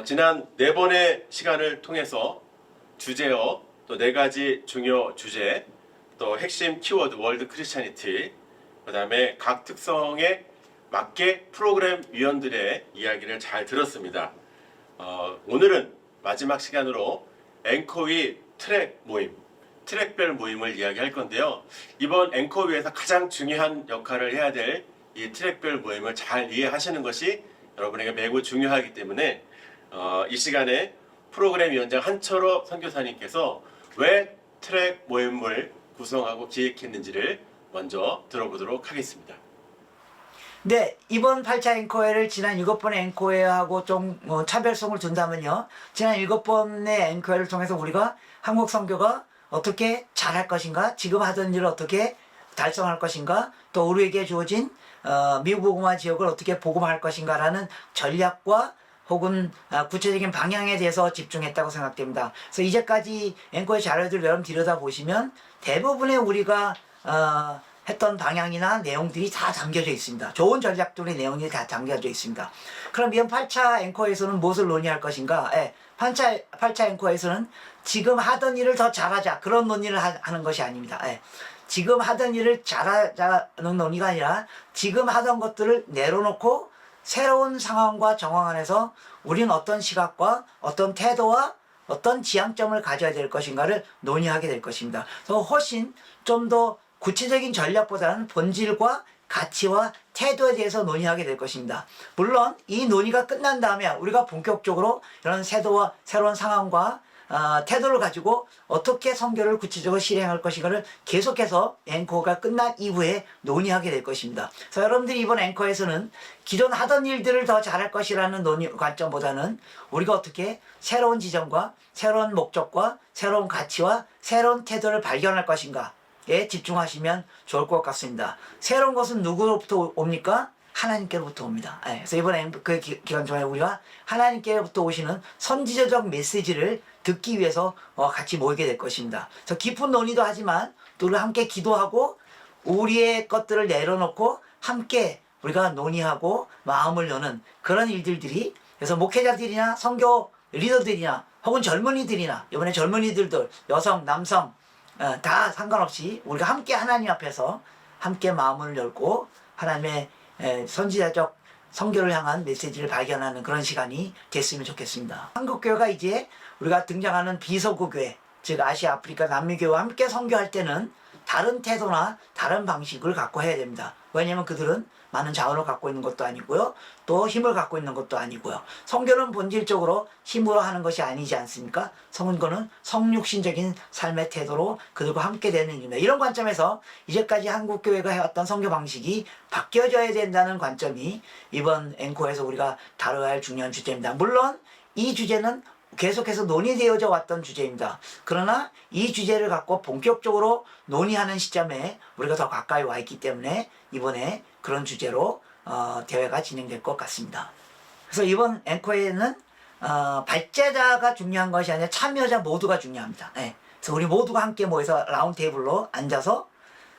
지난 4번의 시간을 통해서 주제어, 또 4가지 중요 주제, 또 핵심 키워드 월드 크리스찬니티, 그 다음에 각 특성에 맞게 프로그램 위원들의 이야기를 잘 들었습니다. 오늘은 마지막 시간으로 앵커위 트랙 모임, 트랙별 모임을 이야기할 건데요. 이번 앵커위에서 가장 중요한 역할을 해야 될 이 트랙별 모임을 잘 이해하시는 것이 여러분에게 매우 중요하기 때문에 이 시간에 프로그램 위원장 한철호 선교사님께서 왜 트랙 모임을 구성하고 기획했는지를 먼저 들어보도록 하겠습니다. 네, 이번 8차 앵커회를 지난 7번의 앵커회하고 좀 차별성을 둔다면요. 지난 7번의 앵커회를 통해서 우리가 한국 선교가 어떻게 잘할 것인가, 지금 하던 일을 어떻게 달성할 것인가, 또 우리에게 주어진 미국 복음화 지역을 어떻게 복음할 것인가라는 전략과 혹은 구체적인 방향에 대해서 집중했다고 생각됩니다. 그래서 이제까지 앵커의 자료들을 여러분 들여다보시면 대부분의 우리가 했던 방향이나 내용들이 다 담겨져 있습니다. 좋은 전략들의 내용이 다 담겨져 있습니다. 그럼 이번 8차 앵커에서는 무엇을 논의할 것인가? 8차 앵커에서는 지금 하던 일을 더 잘하자, 그런 논의를 하는 것이 아닙니다. 지금 하던 일을 잘하자는 논의가 아니라 지금 하던 것들을 내려놓고 새로운 상황과 정황 안에서 우리는 어떤 시각과 어떤 태도와 어떤 지향점을 가져야 될 것인가를 논의하게 될 것입니다. 그래서 훨씬 좀 더 구체적인 전략보다는 본질과 가치와 태도에 대해서 논의하게 될 것입니다. 물론 이 논의가 끝난 다음에 우리가 본격적으로 이런 태도와 새로운 상황과 태도를 가지고 어떻게 선교를 구체적으로 실행할 것인가를 계속해서 앵커가 끝난 이후에 논의하게 될 것입니다. 그래서 여러분들이 이번 앵커에서는 기존 하던 일들을 더 잘할 것이라는 논의 관점보다는 우리가 어떻게 새로운 지점과 새로운 목적과 새로운 가치와 새로운 태도를 발견할 것인가에 집중하시면 좋을 것 같습니다. 새로운 것은 누구로부터 옵니까? 하나님께로부터 옵니다. 그래서 이번 그 기간 동안에 우리가 하나님께로부터 오시는 선지자적 메시지를 듣기 위해서 같이 모이게 될 것입니다. 그래서 깊은 논의도 하지만 또 우리 함께 기도하고 우리의 것들을 내려놓고 함께 우리가 논의하고 마음을 여는 그런 일들이, 그래서 목회자들이나 선교 리더들이나 혹은 젊은이들이나, 이번에 젊은이들도 여성, 남성 다 상관없이 우리가 함께 하나님 앞에서 함께 마음을 열고 하나님의 선지자적 선교를 향한 메시지를 발견하는 그런 시간이 됐으면 좋겠습니다. 한국교회가 이제 우리가 등장하는 비서구교회, 즉 아시아, 아프리카, 남미교회와 함께 선교할 때는 다른 태도나 다른 방식을 갖고 해야 됩니다. 왜냐하면 그들은 많은 자원을 갖고 있는 것도 아니고요, 또 힘을 갖고 있는 것도 아니고요. 선교는 본질적으로 힘으로 하는 것이 아니지 않습니까? 선교는 성육신적인 삶의 태도로 그들과 함께 되는 일입니다. 이런 관점에서 이제까지 한국교회가 해왔던 선교 방식이 바뀌어져야 된다는 관점이 이번 앵커에서 우리가 다뤄야 할 중요한 주제입니다. 물론 이 주제는 계속해서 논의되어져 왔던 주제입니다. 그러나 이 주제를 갖고 본격적으로 논의하는 시점에 우리가 더 가까이 와 있기 때문에 이번에 그런 주제로 대회가 진행될 것 같습니다. 그래서 이번 앵커에는 발제자가 중요한 것이 아니라 참여자 모두가 중요합니다. 그래서 우리 모두가 함께 모여서 라운드 테이블로 앉아서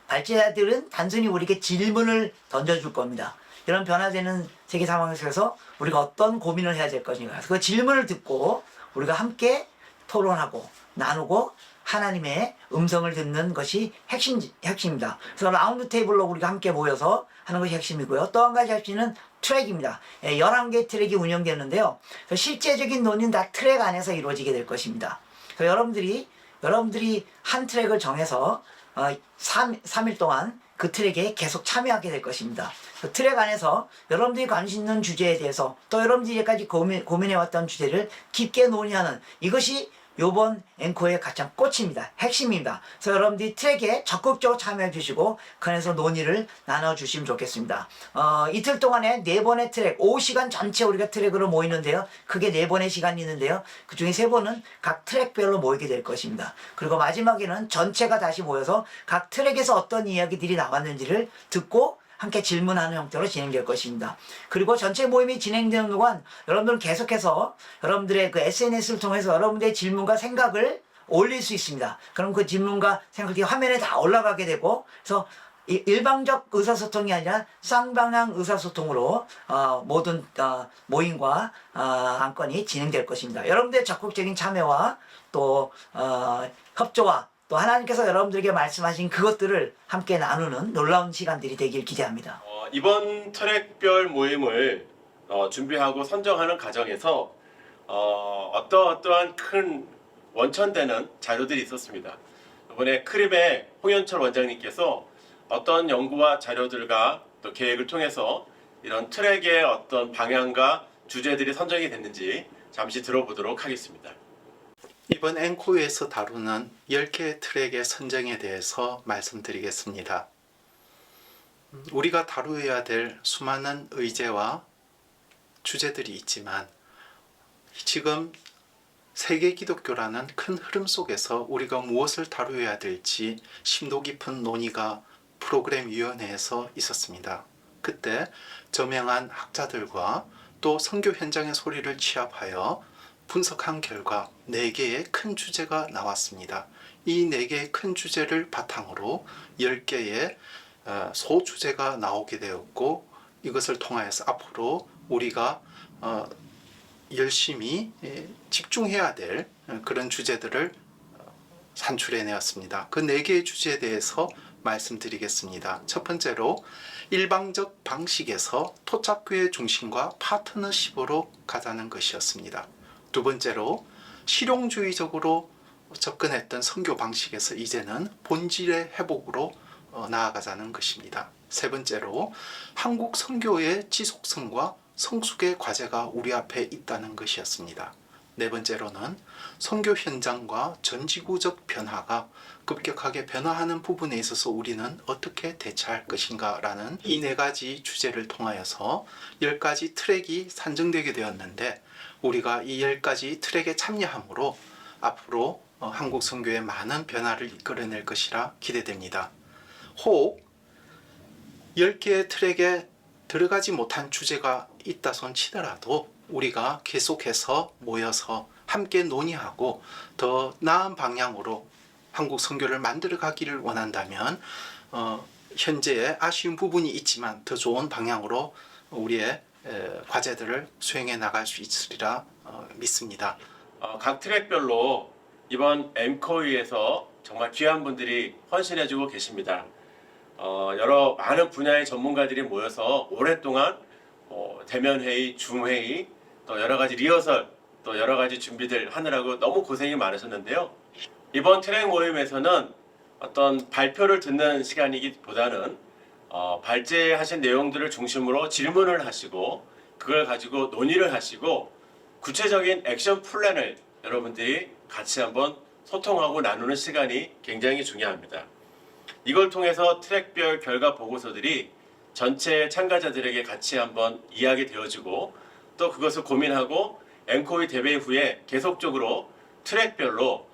발제자들은 단순히 우리에게 질문을 던져줄 겁니다. 이런 변화되는 세계 상황 속에서 우리가 어떤 고민을 해야 될 것인가, 그 질문을 듣고 우리가 함께 토론하고 나누고 하나님의 음성을 듣는 것이 핵심입니다. 그래서 라운드 테이블로 우리가 함께 모여서 하는 것이 핵심이고요. 또 한 가지 핵심은 트랙입니다. 11개의 트랙이 운영되는데요. 실제적인 논의는 다 트랙 안에서 이루어지게 될 것입니다. 그래서 여러분들이 한 트랙을 정해서 3일 동안 그 트랙에 계속 참여하게 될 것입니다. 그 트랙 안에서 여러분들이 관심 있는 주제에 대해서 또 여러분들이 이제까지 고민해왔던 주제를 깊게 논의하는, 이것이 요번 앵커의 가장 꽃입니다. 핵심입니다. 그래서 여러분들이 트랙에 적극적으로 참여해 주시고 그 안에서 논의를 나눠주시면 좋겠습니다. 이틀 동안에 4번의 트랙, 5시간 전체 우리가 트랙으로 모이는데요. 크게 4번의 시간이 있는데요. 그 중에 3번은 각 트랙별로 모이게 될 것입니다. 그리고 마지막에는 전체가 다시 모여서 각 트랙에서 어떤 이야기들이 나왔는지를 듣고 함께 질문하는 형태로 진행될 것입니다. 그리고 전체 모임이 진행되는 동안 여러분들은 계속해서 여러분들의 그 SNS를 통해서 여러분들의 질문과 생각을 올릴 수 있습니다. 그럼 그 질문과 생각이 화면에 다 올라가게 되고, 그래서 일방적 의사소통이 아니라 쌍방향 의사소통으로 모든 모임과 안건이 진행될 것입니다. 여러분들의 적극적인 참여와 또 협조와 또 하나님께서 여러분들에게 말씀하신 그것들을 함께 나누는 놀라운 시간들이 되길 기대합니다. 이번 트랙별 모임을 준비하고 선정하는 과정에서 어떠한 큰 원천되는 자료들이 있었습니다. 이번에 크림의 홍현철 원장님께서 어떤 연구와 자료들과 또 계획을 통해서 이런 트랙의 어떤 방향과 주제들이 선정이 됐는지 잠시 들어보도록 하겠습니다. 이번 앵코에서 다루는 10개의 트랙의 선정에 대해서 말씀드리겠습니다. 우리가 다루어야 될 수많은 의제와 주제들이 있지만 지금 세계 기독교라는 큰 흐름 속에서 우리가 무엇을 다루어야 될지 심도 깊은 논의가 프로그램위원회에서 있었습니다. 그때 저명한 학자들과 또 선교 현장의 소리를 취합하여 분석한 결과 4개의 큰 주제가 나왔습니다. 이 4개의 큰 주제를 바탕으로 10개의 소주제가 나오게 되었고, 이것을 통하여서 앞으로 우리가 열심히 집중해야 될 그런 주제들을 산출해내었습니다. 그 4개의 주제에 대해서 말씀드리겠습니다. 첫 번째로 일방적 방식에서 토착교회 중심과 파트너십으로 가자는 것이었습니다. 두 번째로 실용주의적으로 접근했던 선교 방식에서 이제는 본질의 회복으로 나아가자는 것입니다. 세 번째로 한국 선교의 지속성과 성숙의 과제가 우리 앞에 있다는 것이었습니다. 네 번째로는 선교 현장과 전지구적 변화가 급격하게 변화하는 부분에 있어서 우리는 어떻게 대처할 것인가 라는 이 4가지 주제를 통하여서 10가지 트랙이 산정되게 되었는데, 우리가 이 10가지 트랙에 참여함으로 앞으로 한국 선교의 많은 변화를 이끌어낼 것이라 기대됩니다. 혹 10개의 트랙에 들어가지 못한 주제가 있다 손 치더라도 우리가 계속해서 모여서 함께 논의하고 더 나은 방향으로 한국 선교를 만들어 가기를 원한다면 현재의 아쉬운 부분이 있지만 더 좋은 방향으로 우리의 과제들을 수행해 나갈 수 있으리라 믿습니다. 각 트랙별로 이번 엠코이에서 정말 귀한 분들이 헌신해주고 계십니다. 여러 많은 분야의 전문가들이 모여서 오랫동안 대면 회의, 줌 회의, 또 여러 가지 리허설, 또 여러 가지 준비들 하느라고 너무 고생이 많으셨는데요. 이번 트랙 모임에서는 어떤 발표를 듣는 시간이기보다는 발제하신 내용들을 중심으로 질문을 하시고 그걸 가지고 논의를 하시고 구체적인 액션 플랜을 여러분들이 같이 한번 소통하고 나누는 시간이 굉장히 중요합니다. 이걸 통해서 트랙별 결과 보고서들이 전체 참가자들에게 같이 한번 이야기되어지고 또 그것을 고민하고 앵코이 대회 후에 계속적으로 트랙별로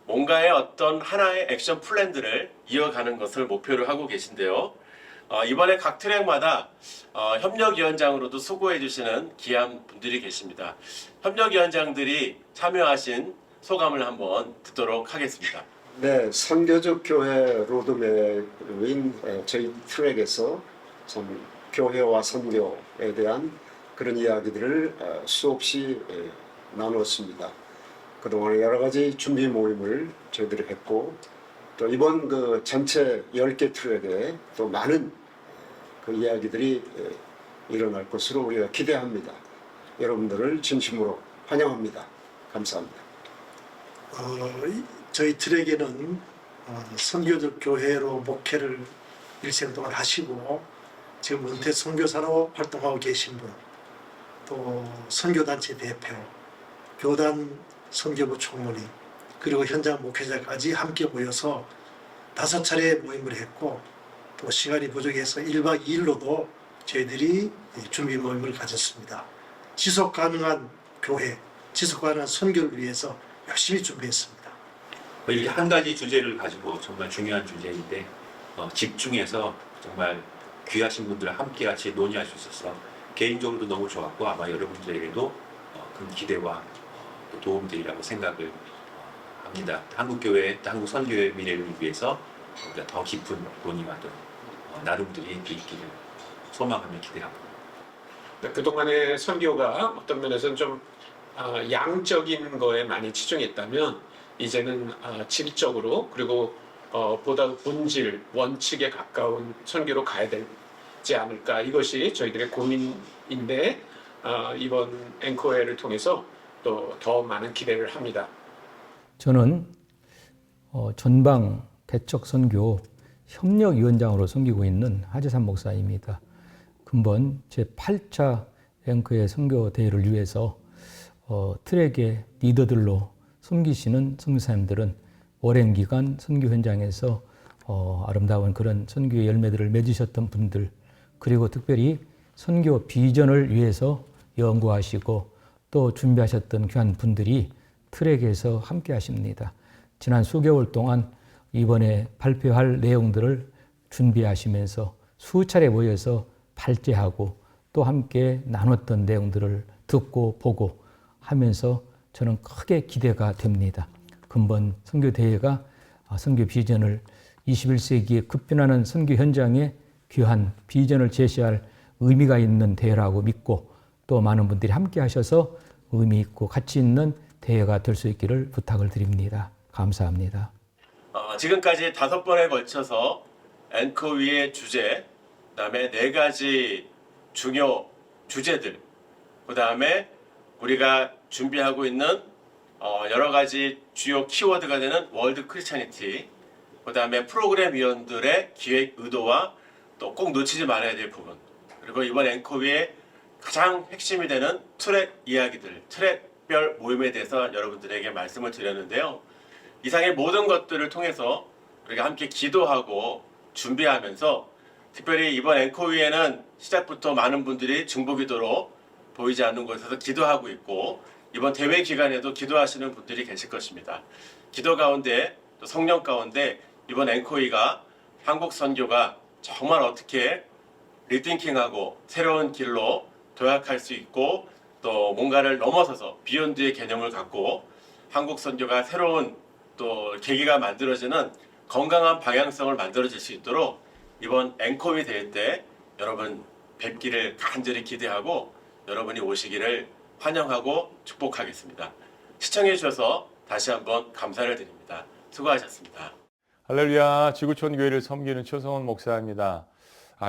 뭔가의 어떤 하나의 액션 플랜들을 이어가는 것을 목표로 하고 계신데요. 이번에 각 트랙마다 협력위원장으로도 수고해 주시는 귀한 분들이 계십니다. 협력위원장들이 참여하신 소감을 한번 듣도록 하겠습니다. 네, 선교적 교회 로드맵인 저희 트랙에서 좀 교회와 선교에 대한 그런 이야기들을 수없이 나눴습니다. 그동안 여러 가지 준비 모임을 저희들이 했고 또 이번 그 전체 10개 트랙에 또 많은 그 이야기들이 일어날 것으로 우리가 기대합니다. 여러분들을 진심으로 환영합니다. 감사합니다. 저희 트랙에는 선교적 교회로 목회를 일생 동안 하시고 지금 은퇴 선교사로 활동하고 계신 분, 또 선교단체 대표, 교단 선교부 총무님, 그리고 현장 목회자까지 함께 모여서 5차례 모임을 했고 또 시간이 부족해서 1박 2일로도 저희들이 준비 모임을 가졌습니다. 지속 가능한 교회, 지속 가능한 선교를 위해서 열심히 준비했습니다. 이게 한 가지 주제를 가지고 정말 중요한 주제인데 집중해서 정말 귀하신 분들과 함께 같이 논의할 수 있어서 개인적으로도 너무 좋았고 아마 여러분들에게도 큰 기대와 도움이 되리라고 생각을 합니다. 한국교회, 한국 선교의 미래를 위해서 우리가 더 깊은 논의와 또 나름들이 있기를 소망하며 기대합니다. 그동안의 선교가 어떤 면에서는 좀 양적인 거에 많이 치중했다면 이제는 질적으로 그리고 보다 본질, 원칙에 가까운 선교로 가야 되지 않을까. 이것이 저희들의 고민인데 이번 앵코웨를 통해서 또 더 많은 기대를 합니다. 저는 전방 개척 선교 협력위원장으로 섬기고 있는 하재산 목사입니다. 근본 제8차 앵커의 선교 대회를 위해서 트랙의 리더들로 섬기시는 선교사님들은 오랜 기간 선교 현장에서 아름다운 그런 선교의 열매들을 맺으셨던 분들, 그리고 특별히 선교 비전을 위해서 연구하시고 또 준비하셨던 귀한 분들이 트랙에서 함께 하십니다. 지난 수개월 동안 이번에 발표할 내용들을 준비하시면서 수차례 모여서 발제하고 또 함께 나눴던 내용들을 듣고 보고 하면서 저는 크게 기대가 됩니다. 근본 선교대회가 선교 비전을 21세기에 급변하는 선교 현장에 귀한 비전을 제시할 의미가 있는 대회라고 믿고 또 많은 분들이 함께 하셔서 의미 있고 가치 있는 대회가 될 수 있기를 부탁을 드립니다. 감사합니다. 지금까지 5번에 걸쳐서 앵커위의 주제, 그다음에 4가지 중요 주제들, 그다음에 우리가 준비하고 있는 여러 가지 주요 키워드가 되는 월드 크리스찬니티, 그다음에 프로그램 위원들의 기획 의도와 또 꼭 놓치지 말아야 될 부분, 그리고 이번 앵커위의 가장 핵심이 되는 트랙 이야기들, 트랙별 모임에 대해서 여러분들에게 말씀을 드렸는데요. 이상의 모든 것들을 통해서 우리가 함께 기도하고 준비하면서 특별히 이번 앵커위에는 시작부터 많은 분들이 중보기도로 보이지 않는 곳에서 기도하고 있고 이번 대회 기간에도 기도하시는 분들이 계실 것입니다. 기도 가운데 또 성령 가운데 이번 앵커위가 한국 선교가 정말 어떻게 리팅킹하고 새로운 길로 도약할 수 있고 또 뭔가를 넘어서서 비욘드의 개념을 갖고 한국 선교가 새로운 또 계기가 만들어지는 건강한 방향성을 만들어질 수 있도록 이번 앵커위 대회 때 여러분 뵙기를 간절히 기대하고 여러분이 오시기를 환영하고 축복하겠습니다. 시청해 주셔서 다시 한번 감사를 드립니다. 수고하셨습니다. 할렐루야, 지구촌 교회를 섬기는 최성원 목사입니다.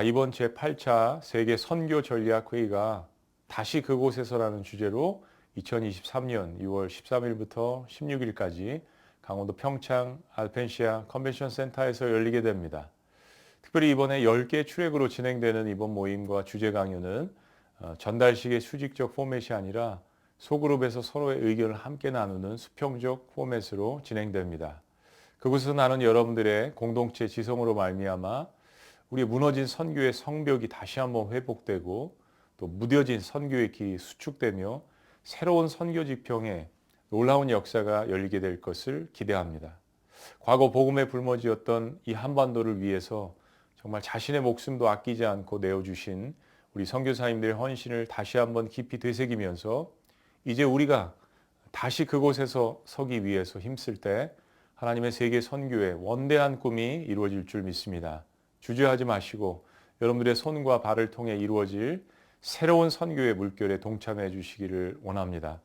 이번 제8차 세계 선교 전략 회의가 다시 그곳에서라는 주제로 2023년 6월 13일부터 16일까지 강원도 평창 알펜시아 컨벤션 센터에서 열리게 됩니다. 특별히 이번에 10개 트랙으로 진행되는 이번 모임과 주제 강연은 전달식의 수직적 포맷이 아니라 소그룹에서 서로의 의견을 함께 나누는 수평적 포맷으로 진행됩니다. 그곳에서 나눈 여러분들의 공동체 지성으로 말미암아 우리의 무너진 선교의 성벽이 다시 한번 회복되고 또 무뎌진 선교의 길이 수축되며 새로운 선교 지평에 놀라운 역사가 열리게 될 것을 기대합니다. 과거 복음에 불모지었던 이 한반도를 위해서 정말 자신의 목숨도 아끼지 않고 내어주신 우리 선교사님들의 헌신을 다시 한번 깊이 되새기면서 이제 우리가 다시 그곳에서 서기 위해서 힘쓸 때 하나님의 세계 선교의 원대한 꿈이 이루어질 줄 믿습니다. 주저하지 마시고 여러분들의 손과 발을 통해 이루어질 새로운 선교의 물결에 동참해 주시기를 원합니다.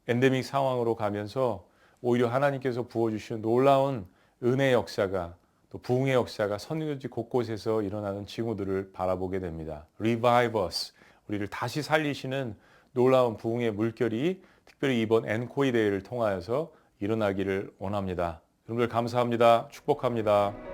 엔데믹 상황으로 가면서 오히려 하나님께서 부어주신 놀라운 은혜의 역사가 또 부흥의 역사가 선교지 곳곳에서 일어나는 징후들을 바라보게 됩니다. Revive us, 우리를 다시 살리시는 놀라운 부흥의 물결이 특별히 이번 앵코이 대회를 통하여서 일어나기를 원합니다. 여러분들 감사합니다. 축복합니다.